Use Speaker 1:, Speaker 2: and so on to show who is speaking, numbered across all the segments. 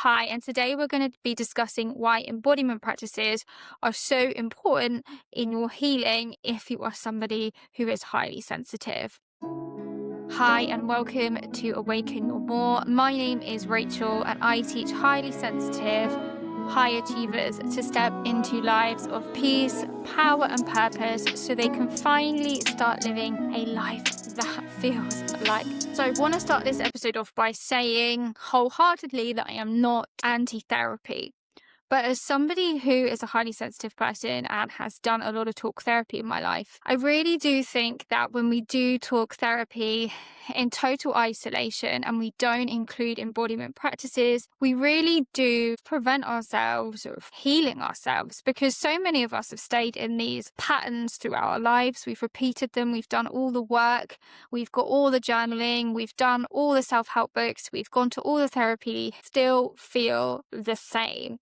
Speaker 1: Hi, and today we're going to be discussing why embodiment practices are so important in your healing if you are somebody who is highly sensitive. Hi, and welcome to Awaken Your More. My name is Rachel, and I teach highly sensitive, high achievers to step into lives of peace, power, and purpose so they can finally start living a life that feels like. So, I want to start this episode off by saying wholeheartedly that I am not anti therapy. But as somebody who is a highly sensitive person and has done a lot of talk therapy in my life, I really do think that when we do talk therapy in total isolation and we don't include embodiment practices, we really do prevent ourselves of healing ourselves, because so many of us have stayed in these patterns throughout our lives. We've repeated them. We've done all the work. We've got all the journaling. We've done all the self-help books. We've gone to all the therapy, still feel the same.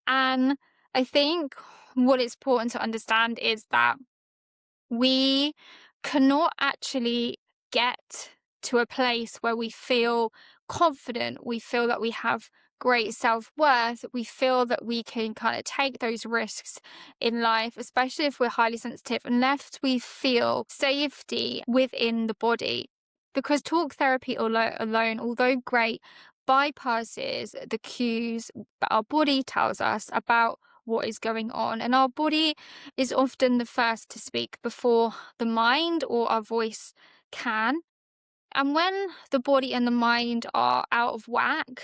Speaker 1: And I think what is important to understand is that we cannot actually get to a place where we feel confident, we feel that we have great self-worth, we feel that we can kind of take those risks in life, especially if we're highly sensitive, unless we feel safety within the body. Because talk therapy alone, although great, bypasses the cues that our body tells us about what is going on. And our body is often the first to speak before the mind or our voice can. And when the body and the mind are out of whack,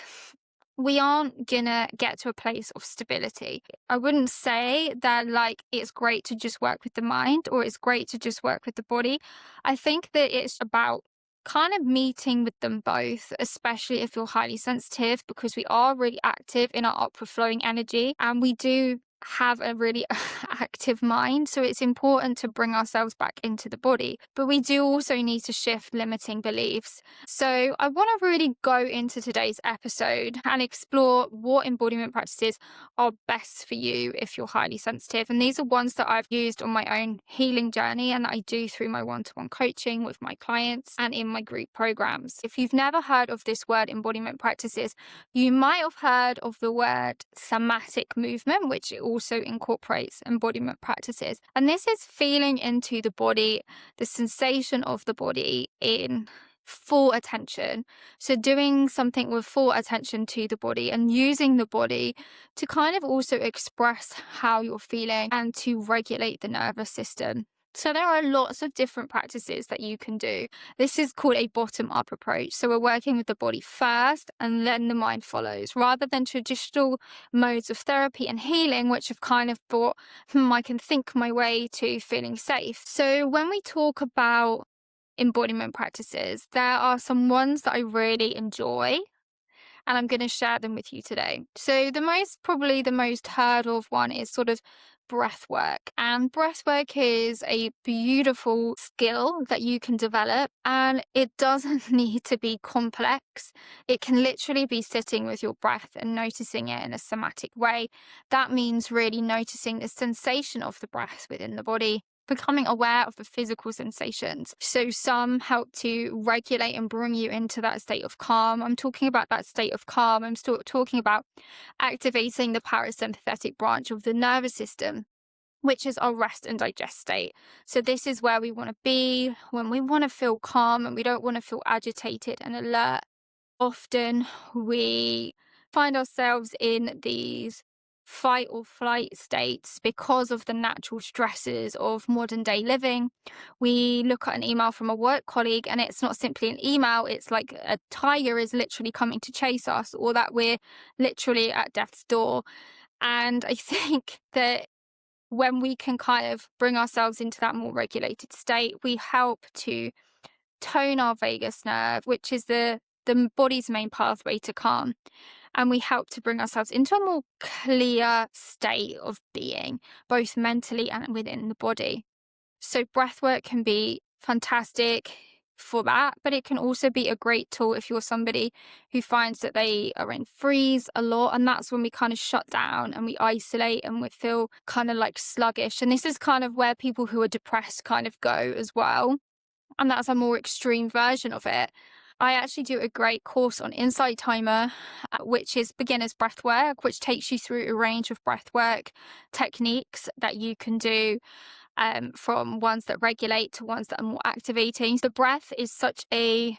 Speaker 1: we aren't gonna get to a place of stability. I wouldn't say that it's great to just work with the mind or it's great to just work with the body. I think that it's about kind of meeting with them both, especially if you're highly sensitive, because we are really active in our upward flowing energy and we do have a really active mind. So it's important to bring ourselves back into the body, but we do also need to shift limiting beliefs. So I want to really go into today's episode and explore what embodiment practices are best for you if you're highly sensitive. And these are ones that I've used on my own healing journey and that I do through my one-to-one coaching with my clients and in my group programs. If you've never heard of this word embodiment practices, you might have heard of the word somatic movement, which also incorporates embodiment practices. And this is feeling into the body, the sensation of the body in full attention. So doing something with full attention to the body and using the body to kind of also express how you're feeling and to regulate the nervous system. So there are lots of different practices that you can do. This is called a bottom-up approach. So we're working with the body first and then the mind follows, rather than traditional modes of therapy and healing, which have kind of thought, I can think my way to feeling safe. So when we talk about embodiment practices, there are some ones that I really enjoy, and I'm going to share them with you today. So probably the most heard of one is sort of breath work. And breath work is a beautiful skill that you can develop, and it doesn't need to be complex. It can literally be sitting with your breath and noticing it in a somatic way. That means really noticing the sensation of the breath within the body, becoming aware of the physical sensations. So some help to regulate and bring you into that state of calm. I'm talking about that state of calm. I'm still talking about activating the parasympathetic branch of the nervous system, which is our rest and digest state. So this is where we want to be when we want to feel calm and we don't want to feel agitated and alert. Often we find ourselves in these fight or flight states because of the natural stresses of modern day living. We look at an email from a work colleague and it's not simply an email, it's like a tiger is literally coming to chase us, or that we're literally at death's door. And I think that when we can kind of bring ourselves into that more regulated state, we help to tone our vagus nerve, which is the body's main pathway to calm. And we help to bring ourselves into a more clear state of being, both mentally and within the body. So breath work can be fantastic for that, but it can also be a great tool if you're somebody who finds that they are in freeze a lot. And that's when we kind of shut down and we isolate and we feel kind of like sluggish. And this is kind of where people who are depressed kind of go as well. And that's a more extreme version of it. I actually do a great course on Insight Timer, which is beginner's breathwork, which takes you through a range of breathwork techniques that you can do, from ones that regulate to ones that are more activating. The breath is such a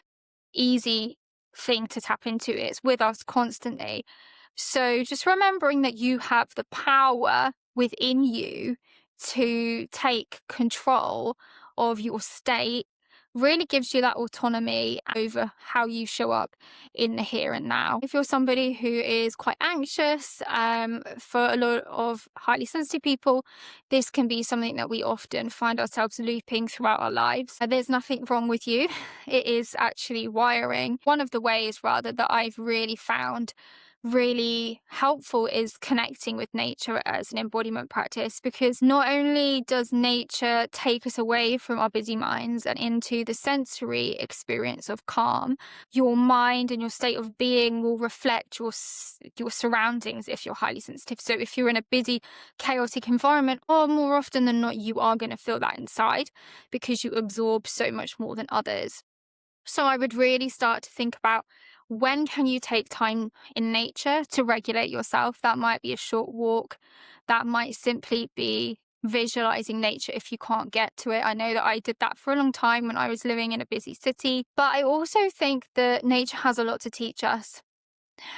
Speaker 1: easy thing to tap into. It's with us constantly. So just remembering that you have the power within you to take control of your state really gives you that autonomy over how you show up in the here and now. If you're somebody who is quite anxious, for a lot of highly sensitive people, this can be something that we often find ourselves looping throughout our lives. There's nothing wrong with you. It is actually wiring. One of the ways, rather, that I've really found really helpful is connecting with nature as an embodiment practice, because not only does nature take us away from our busy minds and into the sensory experience of calm, your mind and your state of being will reflect your surroundings if you're highly sensitive. So if you're in a busy, chaotic environment, or more often than not, you are going to feel that inside because you absorb so much more than others. So I would really start to think about, when can you take time in nature to regulate yourself? That might be a short walk. That might simply be visualizing nature if you can't get to it. I know that I did that for a long time when I was living in a busy city, but I also think that nature has a lot to teach us.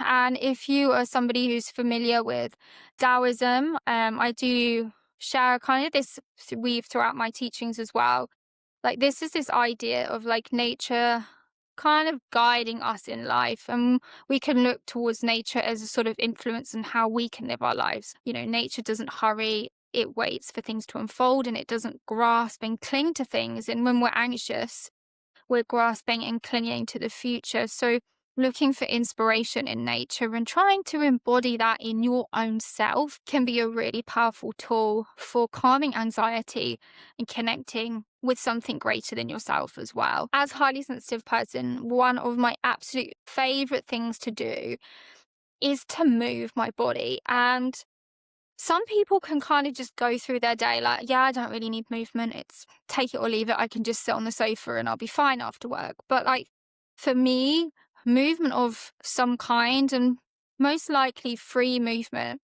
Speaker 1: And if you are somebody who's familiar with Taoism, I do share kind of this weave throughout my teachings as well. Like, this is this idea of like nature kind of guiding us in life, and we can look towards nature as a sort of influence on how we can live our lives. You know, nature doesn't hurry, it waits for things to unfold, and it doesn't grasp and cling to things. And when we're anxious, we're grasping and clinging to the future. So looking for inspiration in nature and trying to embody that in your own self can be a really powerful tool for calming anxiety and connecting with something greater than yourself as well. As a highly sensitive person, one of my absolute favorite things to do is to move my body. And some people can kind of just go through their day like, yeah, I don't really need movement. It's take it or leave it. I can just sit on the sofa and I'll be fine after work. But like, for me, movement of some kind, and most likely free movement,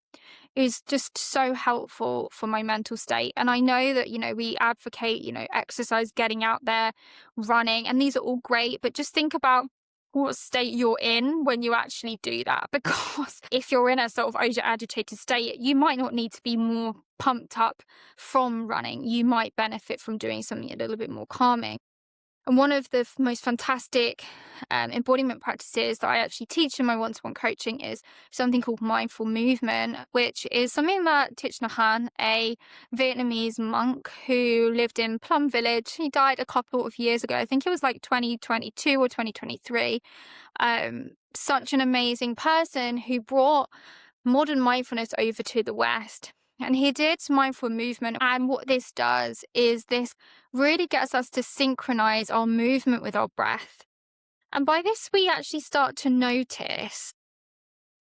Speaker 1: is just so helpful for my mental state. And I know that, we advocate, exercise, getting out there, running, and these are all great, but just think about what state you're in when you actually do that. Because if you're in a sort of agitated state, you might not need to be more pumped up from running. You might benefit from doing something a little bit more calming. And one of the most fantastic embodiment practices that I actually teach in my one-to-one coaching is something called mindful movement, which is something that Thich Nhat Hanh, a Vietnamese monk who lived in Plum Village, he died a couple of years ago. I think it was like 2022 or 2023. Such an amazing person who brought modern mindfulness over to the West. And he did mindful movement. And what this does is this really gets us to synchronize our movement with our breath. And by this, we actually start to notice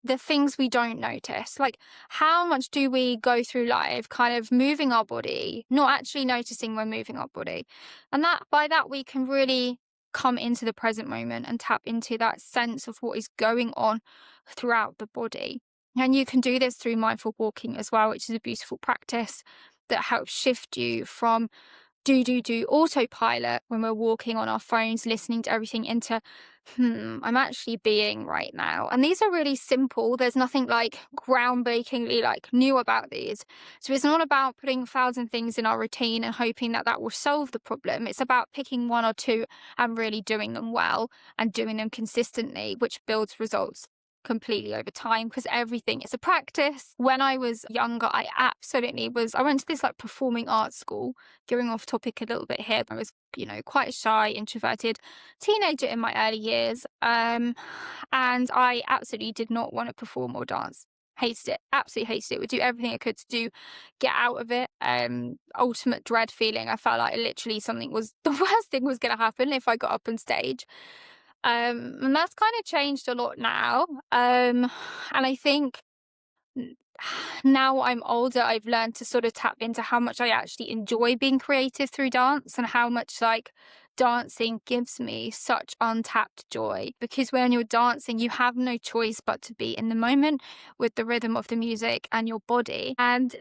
Speaker 1: the things we don't notice. Like, how much do we go through life kind of moving our body, not actually noticing we're moving our body? And that by that, we can really come into the present moment and tap into that sense of what is going on throughout the body. And you can do this through mindful walking as well, which is a beautiful practice that helps shift you from do autopilot when we're walking on our phones, listening to everything, into I'm actually being right now. And these are really simple. There's nothing like groundbreakingly like new about these. So it's not about putting 1,000 things in our routine and hoping that that will solve the problem. It's about picking one or two and really doing them well and doing them consistently, which builds results completely over time, because everything is a practice. When I was younger, I went to this like performing arts school. Going off topic a little bit here, I was quite a shy, introverted teenager in my early years, and I absolutely did not want to perform or dance. Hated it, absolutely hated it. Would do everything I could to get out of it. Ultimate dread feeling. I felt like literally the worst thing was going to happen if I got up on stage. And that's kind of changed a lot now. And I think now I'm older, I've learned to sort of tap into how much I actually enjoy being creative through dance, and how much like dancing gives me such untapped joy, because when you're dancing, you have no choice but to be in the moment with the rhythm of the music and your body. And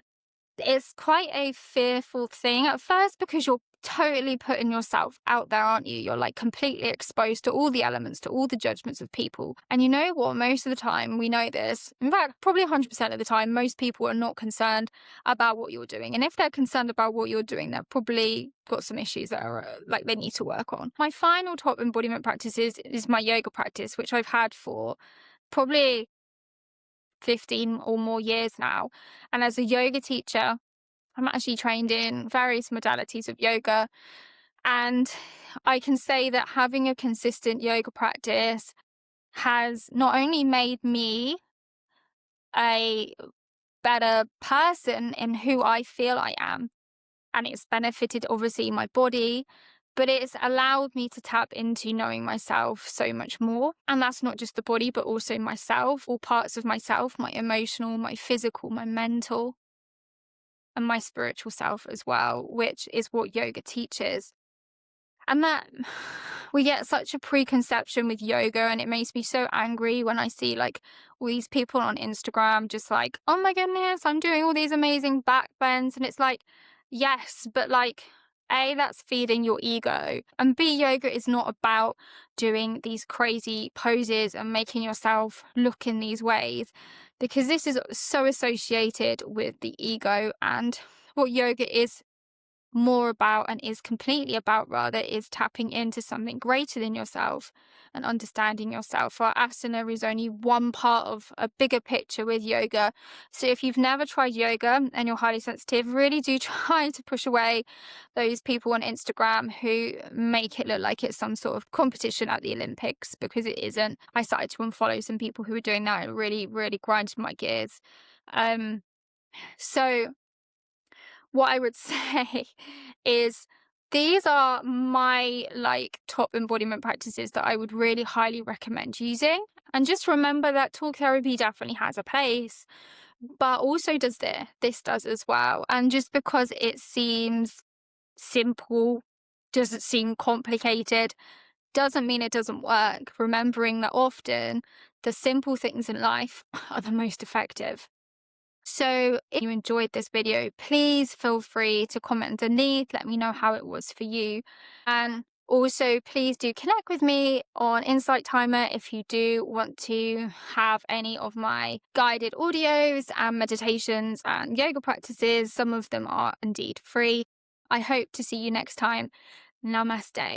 Speaker 1: it's quite a fearful thing at first, because you're totally putting yourself out there, aren't you? You're like completely exposed to all the elements, to all the judgments of people. And you know what? Most of the time, we know this. In fact, probably 100% of the time, most people are not concerned about what you're doing. And if they're concerned about what you're doing, they've probably got some issues that are like they need to work on. My final top embodiment practice is my yoga practice, which I've had for probably 15 or more years now. And as a yoga teacher, I'm actually trained in various modalities of yoga. And I can say that having a consistent yoga practice has not only made me a better person in who I feel I am, and it's benefited obviously my body, but it's allowed me to tap into knowing myself so much more. And that's not just the body, but also myself, all parts of myself, my emotional, my physical, my mental, and my spiritual self as well, which is what yoga teaches. And that we get such a preconception with yoga, and it makes me so angry when I see like all these people on Instagram just like, oh my goodness, I'm doing all these amazing back bends. And it's like, yes, but like, A, that's feeding your ego. And B, yoga is not about doing these crazy poses and making yourself look in these ways, because this is so associated with the ego. And what yoga is more about, and is completely about rather, is tapping into something greater than yourself and understanding yourself. Our asana is only one part of a bigger picture with yoga. So if you've never tried yoga and you're highly sensitive, really do try to push away those people on Instagram who make it look like it's some sort of competition at the Olympics, because it isn't. I started to unfollow some people who were doing that. It really, really grinded my gears. So what I would say is these are my like top embodiment practices that I would really highly recommend using. And just remember that talk therapy definitely has a place, but also does this does as well. And just because it seems simple, doesn't seem complicated, doesn't mean it doesn't work. Remembering that often the simple things in life are the most effective. So if you enjoyed this video, please feel free to comment underneath. Let me know how it was for you. And also, please do connect with me on Insight Timer if you do want to have any of my guided audios and meditations and yoga practices. Some of them are indeed free. I hope to see you next time. Namaste.